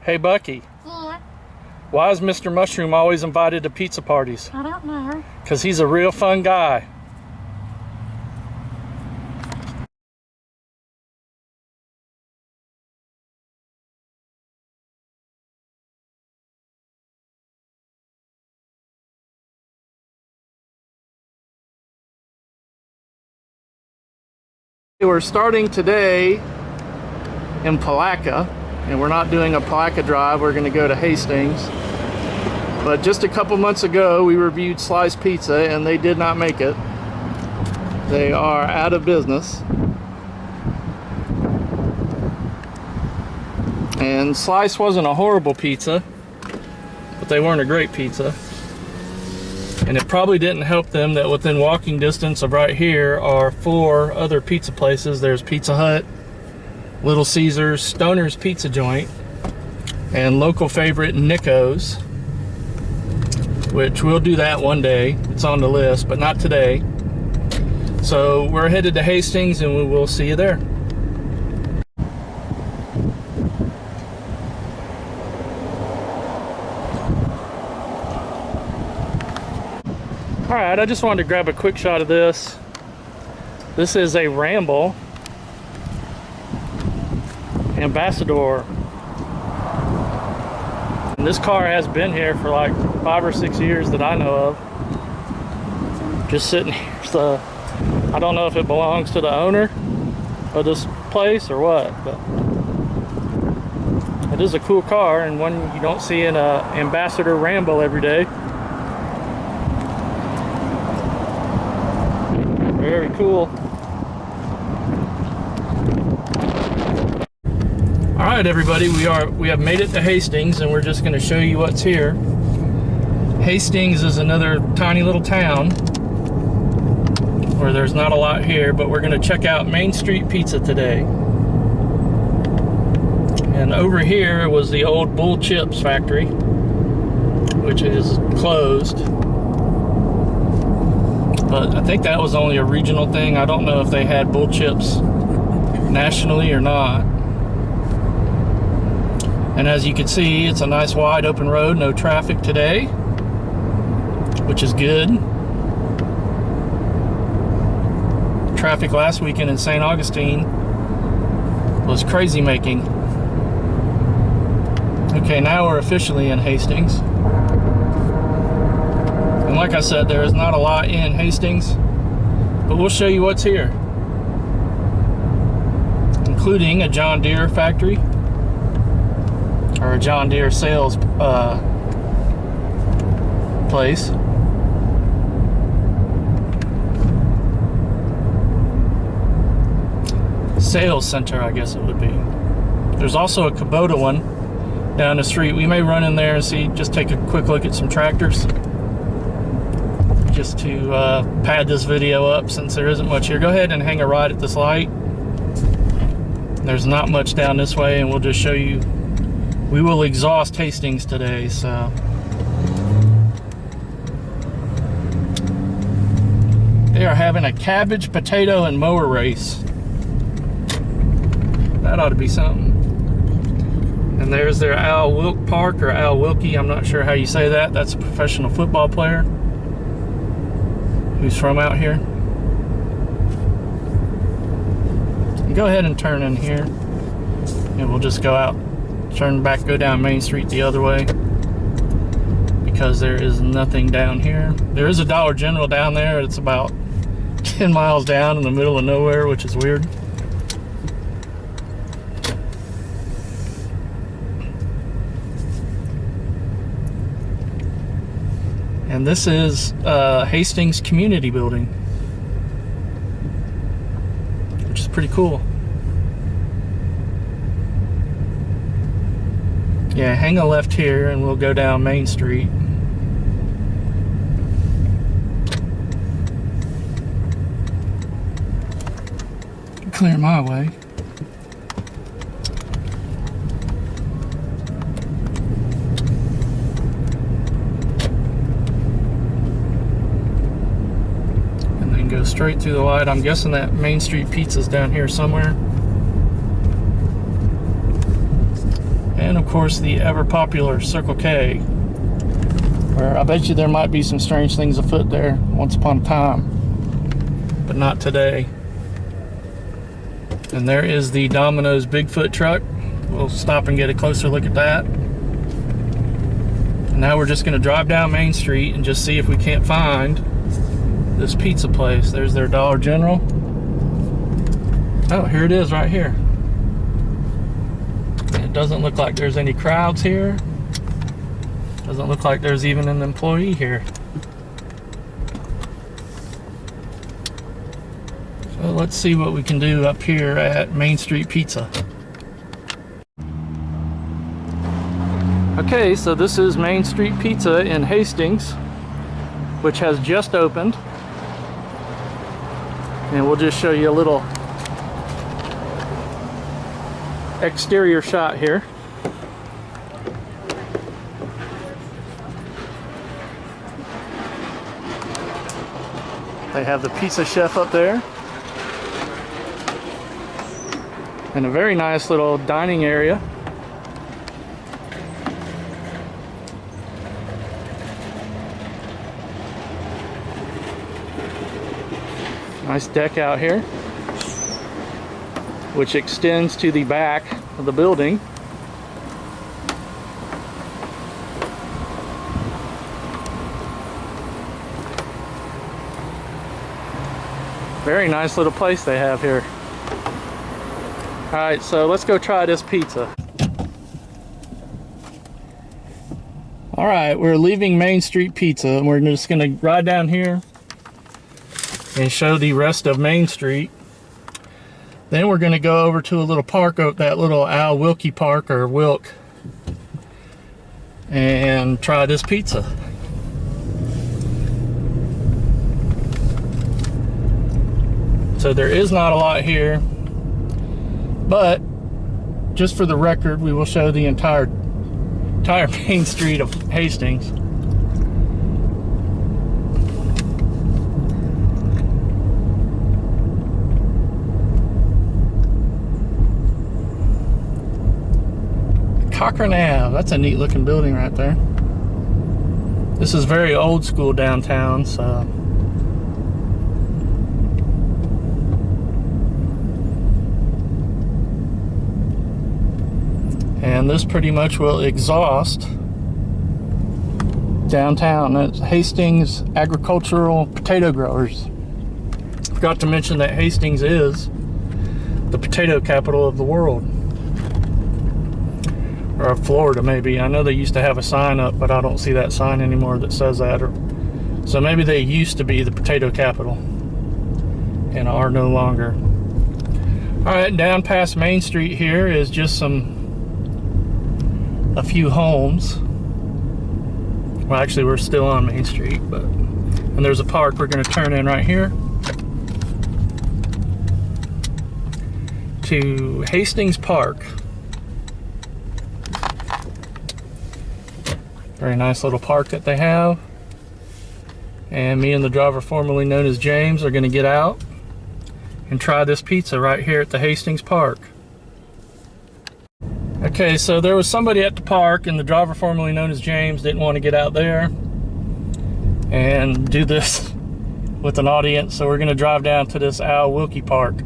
Hey, Bucky. Yeah, Why is Mr. Mushroom always invited to pizza parties? I don't know. Because he's a real fun guy. We're starting today in Palatka, and we're not doing a Palatka drive. We're going to go to Hastings. But just a couple months ago, we reviewed Slice Pizza, and they did not make it. They are out of business. And Slice wasn't a horrible pizza, but they weren't a great pizza. And it probably didn't help them that within walking distance of right here are 4 other pizza places. There's Pizza Hut, Little Caesars, Stoner's Pizza Joint, and local favorite Nico's, which we'll do that one day. It's on the list, but not today. So we're headed to Hastings, and we will see you there. Alright, I just wanted to grab a quick shot of this. This is a Ramble Ambassador. And this car has been here for like 5 or 6 years that I know of. Just sitting here. So I don't know if it belongs to the owner of this place or what, but it is a cool car and one you don't see in a Ambassador Ramble every day. Very cool. All right, everybody, we have made it to Hastings, and we're just going to show you what's here. Hastings is another tiny little town where there's not a lot here, but we're going to check out Mainstreet Pizza today. And over here was the old Bull Chips factory, which is closed. But I think that was only a regional thing. I don't know if they had Bull Chips nationally or not. And as you can see, it's a nice wide open road, no traffic today, which is good. Traffic last weekend in St. Augustine was crazy making. Okay, now we're officially in Hastings. And like I said, there is not a lot in Hastings, but we'll show you what's here, including a John Deere factory, or a John Deere sales place. Sales center, I guess it would be. There's also a Kubota one down the street. We may run in there and see, just take a quick look at some tractors, just to pad this video up since there isn't much here. Go ahead and hang a ride at this light. There's not much down this way, and we'll just show you. We will exhaust Hastings today, so. They are having a cabbage, potato, and mower race. That ought to be something. And there's their Al Wilk Park, or Al Wilkie, I'm not sure how you say that. That's a professional football player who's from out here. Go ahead and turn in here, and we'll just go out, turn back, go down Main Street the other way, because there is nothing down here. There is a Dollar General down there. It's about 10 miles down in the middle of nowhere, which is weird. And this is Hastings Community Building, which is pretty cool. Yeah, hang a left here and we'll go down Main Street. Clear my way. Go straight through the light. I'm guessing that Mainstreet Pizza's down here somewhere. And of course the ever popular Circle K, where I bet you there might be some strange things afoot there once upon a time, but not today. And there is the Domino's Bigfoot truck. We'll stop and get a closer look at that. And now we're just going to drive down Main Street and just see if we can't find this pizza place. There's their Dollar General. Oh, here it is right here. It doesn't look like there's any crowds here. Doesn't look like there's even an employee here. So let's see what we can do up here at Mainstreet Pizza. Okay, so this is Mainstreet Pizza in Hastings, which has just opened. And we'll just show you a little exterior shot here. They have the pizza chef up there. And a very nice little dining area. Nice deck out here, which extends to the back of the building. Very nice little place they have here. All right, so let's go try this pizza. All right, we're leaving Mainstreet Pizza and we're just gonna ride down here and show the rest of Main Street. Then we're gonna go over to a little park, that little Al Wilkie Park, or Wilk, and try this pizza. So there is not a lot here, but just for the record, we will show the entire Main Street of Hastings. Cochrane Ave, that's a neat looking building right there. This is very old school downtown, so. And this pretty much will exhaust downtown. That's Hastings Agricultural Potato Growers. Forgot to mention that Hastings is the potato capital of the world. Or Florida, maybe. I know they used to have a sign up, but I don't see that sign anymore that says that. So maybe they used to be the potato capital and are no longer. All right, down past Main Street here is just a few homes. Well, actually, we're still on Main Street, and there's a park we're going to turn in right here to Hastings Park. Very nice little park that they have. And me and the driver formerly known as James are going to get out and try this pizza right here at the Hastings Park. Okay, so there was somebody at the park and the driver formerly known as James didn't want to get out there and do this with an audience, so we're going to drive down to this Al Wilkie Park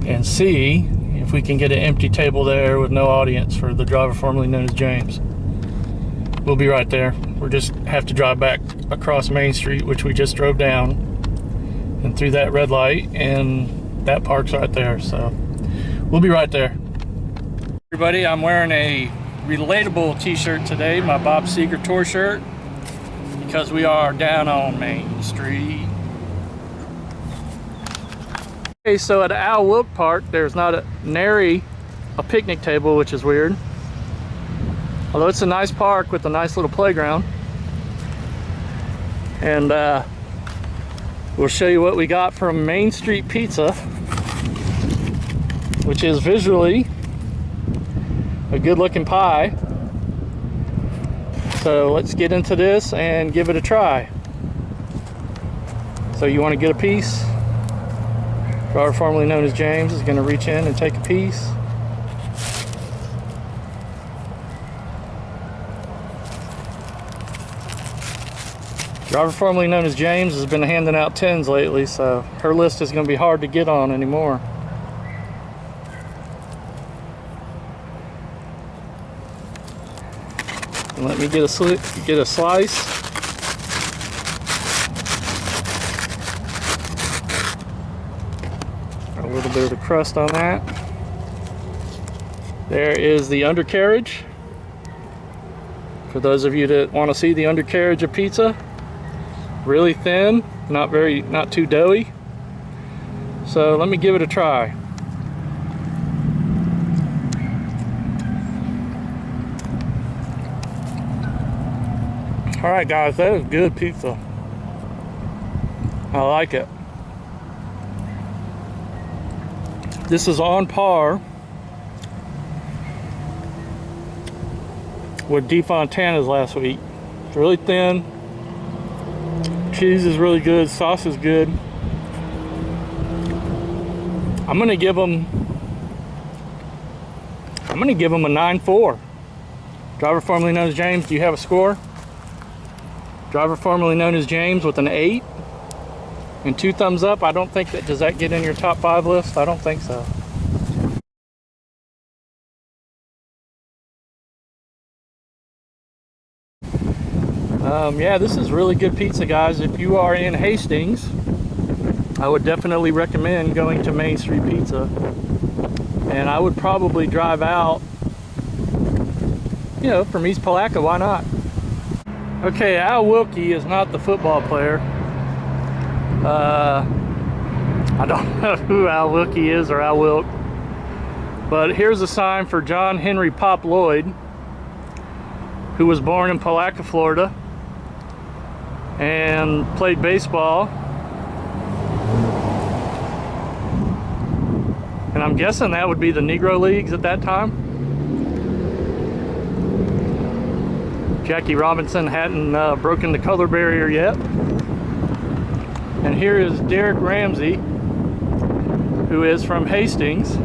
and see if we can get an empty table there with no audience for the driver formerly known as James. We'll be right there. We'll just have to drive back across Main Street, which we just drove down, and through that red light, and that park's right there. So we'll be right there. Everybody, I'm wearing a relatable t-shirt today, my Bob Seger tour shirt, because we are down on Main Street. Okay, so at Al Wilkie Park, there's not nary a picnic table, which is weird. Although it's a nice park with a nice little playground. And we'll show you what we got from Mainstreet Pizza, which is visually a good looking pie. So let's get into this and give it a try. So you want to get a piece? Driver formerly known as James is going to reach in and take a piece. Driver formerly known as James has been handing out 10s lately, so her list is going to be hard to get on anymore. And let me get a slice. Got a little bit of the crust on that. There is the undercarriage. For those of you that want to see the undercarriage of pizza, really thin, not too doughy. So let me give it a try. All right, guys, that is good pizza. I like it. This is on par with DeFontana's last week. It's really thin. Cheese is really good. Sauce is good. I'm gonna give them a 9.4. Driver formerly known as James, do you have a score? Driver formerly known as James with an 8 and 2 thumbs up. I don't think that, does that get in your top 5 list? I don't think so. Yeah, this is really good pizza, guys. If you are in Hastings, I would definitely recommend going to Mainstreet Pizza. And I would probably drive out, from East Palatka, why not? Okay, Al Wilkie is not the football player. I don't know who Al Wilkie is or Al Wilk. But here's a sign for John Henry Pop Lloyd, who was born in Palatka, Florida, and played baseball. And I'm guessing that would be the Negro Leagues at that time. Jackie Robinson hadn't broken the color barrier yet. And here is Derek Ramsey, who is from Hastings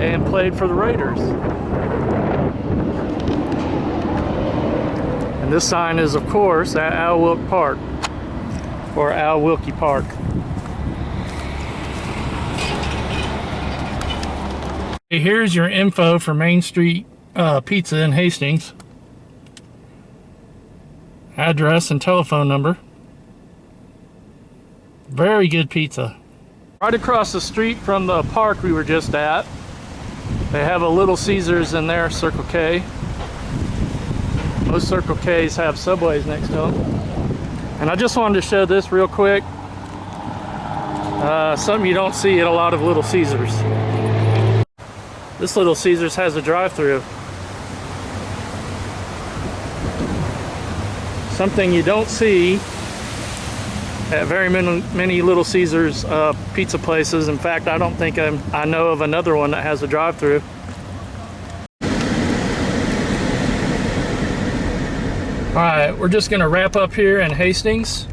and played for the Raiders. And this sign is, of course, at Al Wilk Park, or Al Wilkie Park. Here's your info for Mainstreet Pizza in Hastings. Address and telephone number. Very good pizza. Right across the street from the park we were just at, they have a Little Caesars in there, Circle K. Most Circle K's have Subways next to them. And I just wanted to show this real quick. Something you don't see at a lot of Little Caesars. This Little Caesars has a drive-through. Something you don't see at very many Little Caesars pizza places. In fact, I don't think I know of another one that has a drive-through. Alright, we're just going to wrap up here in Hastings.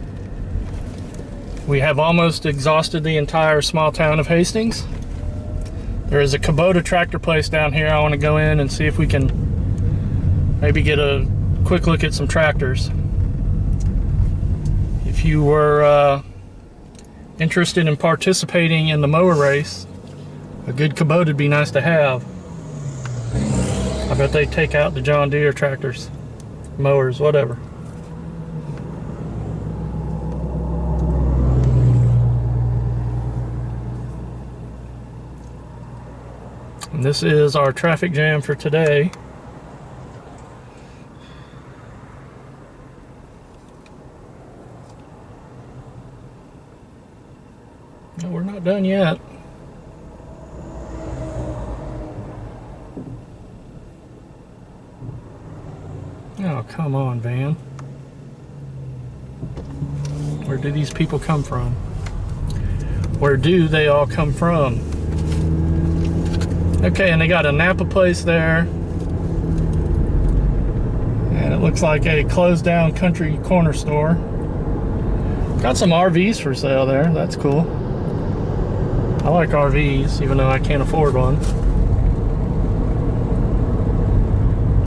We have almost exhausted the entire small town of Hastings. There is a Kubota tractor place down here. I want to go in and see if we can maybe get a quick look at some tractors. If you were interested in participating in the mower race, a good Kubota would be nice to have. I bet they take out the John Deere tractors, mowers, whatever. And this is our traffic jam for today. No, we're not done yet. Oh, come on, van. Where do these people come from? Where do they all come from? Okay, and they got a Napa place there. And it looks like a closed down country corner store. Got some RVs for sale there. That's cool. I like RVs, even though I can't afford one.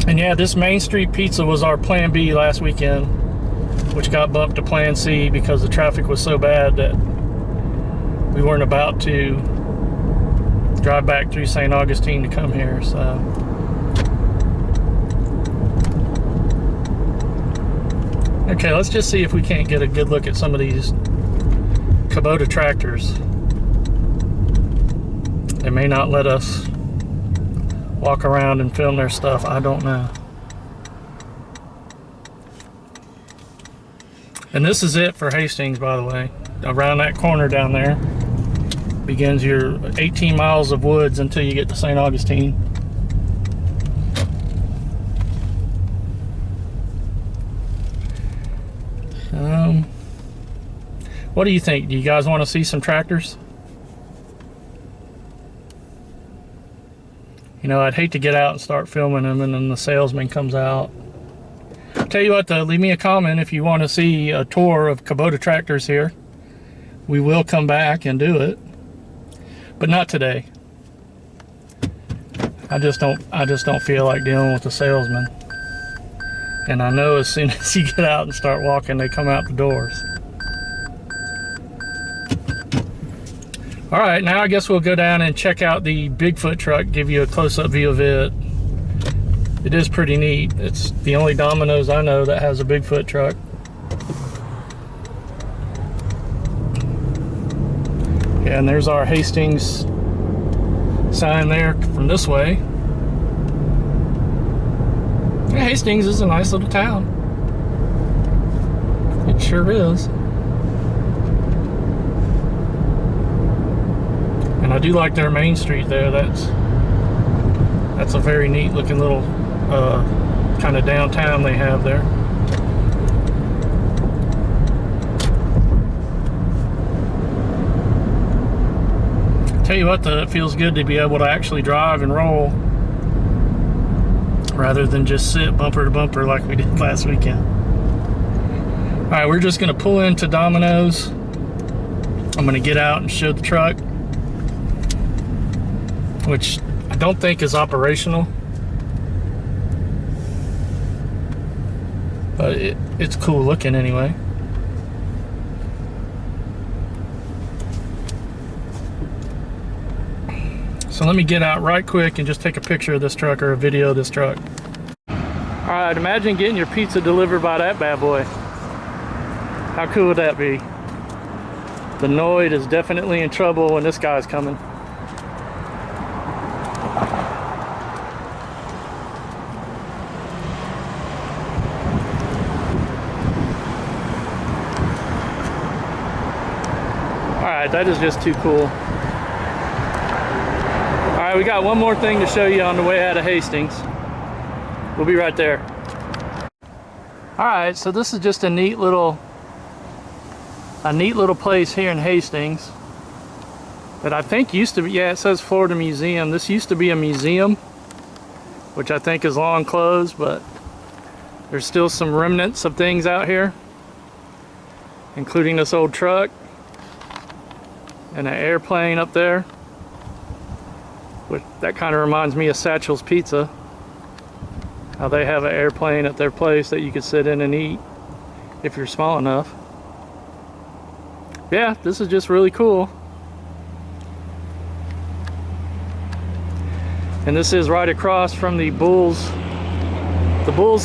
And yeah, this Mainstreet Pizza was our plan B last weekend. which got bumped to Plan C because the traffic was so bad that we weren't about to drive back through St. Augustine to come here. So okay, let's just see if we can't get a good look at some of these Kubota tractors. They may not let us walk around and film their stuff, I don't know. And this is it for Hastings, by the way. Around that corner down there begins your 18 miles of woods until you get to St. Augustine. What do you think? Do you guys want to see some tractors? You know, I'd hate to get out and start filming them and then the salesman comes out. Tell you what though, leave me a comment if you want to see a tour of Kubota tractors here. We will come back and do it, but not today. I just don't feel like dealing with the salesman. And I know as soon as you get out and start walking, they come out the doors. All right, now I guess we'll go down and check out the Bigfoot truck, give you a close-up view of it. It is pretty neat. It's the only Domino's I know that has a Bigfoot truck. Yeah, and there's our Hastings sign there from this way. Yeah, Hastings is a nice little town. It sure is. And I do like their Main Street there. That's a very neat looking little kind of downtown they have there. Tell you what, though, it feels good to be able to actually drive and roll rather than just sit bumper to bumper like we did last weekend. All right, we're just gonna pull into Domino's. I'm gonna get out and show the truck, which I don't think is operational, but it's cool looking anyway. So let me get out right quick and just take a picture of this truck or a video of this truck. All right, imagine getting your pizza delivered by that bad boy. How cool would that be? The Noid is definitely in trouble when this guy's coming. Alright, that is just too cool. Alright, we got one more thing to show you on the way out of Hastings. We'll be right there. Alright, so this is just a neat little place here in Hastings that I think used to be, yeah, it says Florida Museum. This used to be a museum, which I think is long closed, but there's still some remnants of things out here, including this old truck and an airplane up there. Which, that kind of reminds me of Satchel's Pizza, how they have an airplane at their place that you could sit in and eat if you're small enough. Yeah, this is just really cool. And this is right across from the Bull's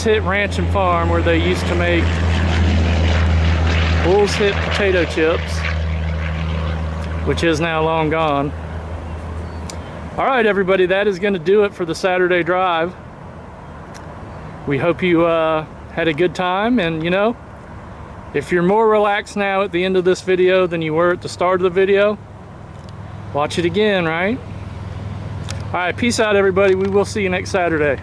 Hit Ranch and Farm, where they used to make Bull's Hit potato chips, which is now long gone. All right, everybody, that is going to do it for the Saturday drive. We hope you had a good time, and you know, if you're more relaxed now at the end of this video than you were at the start of the video, watch it again, right? All right, peace out, everybody. We will see you next Saturday.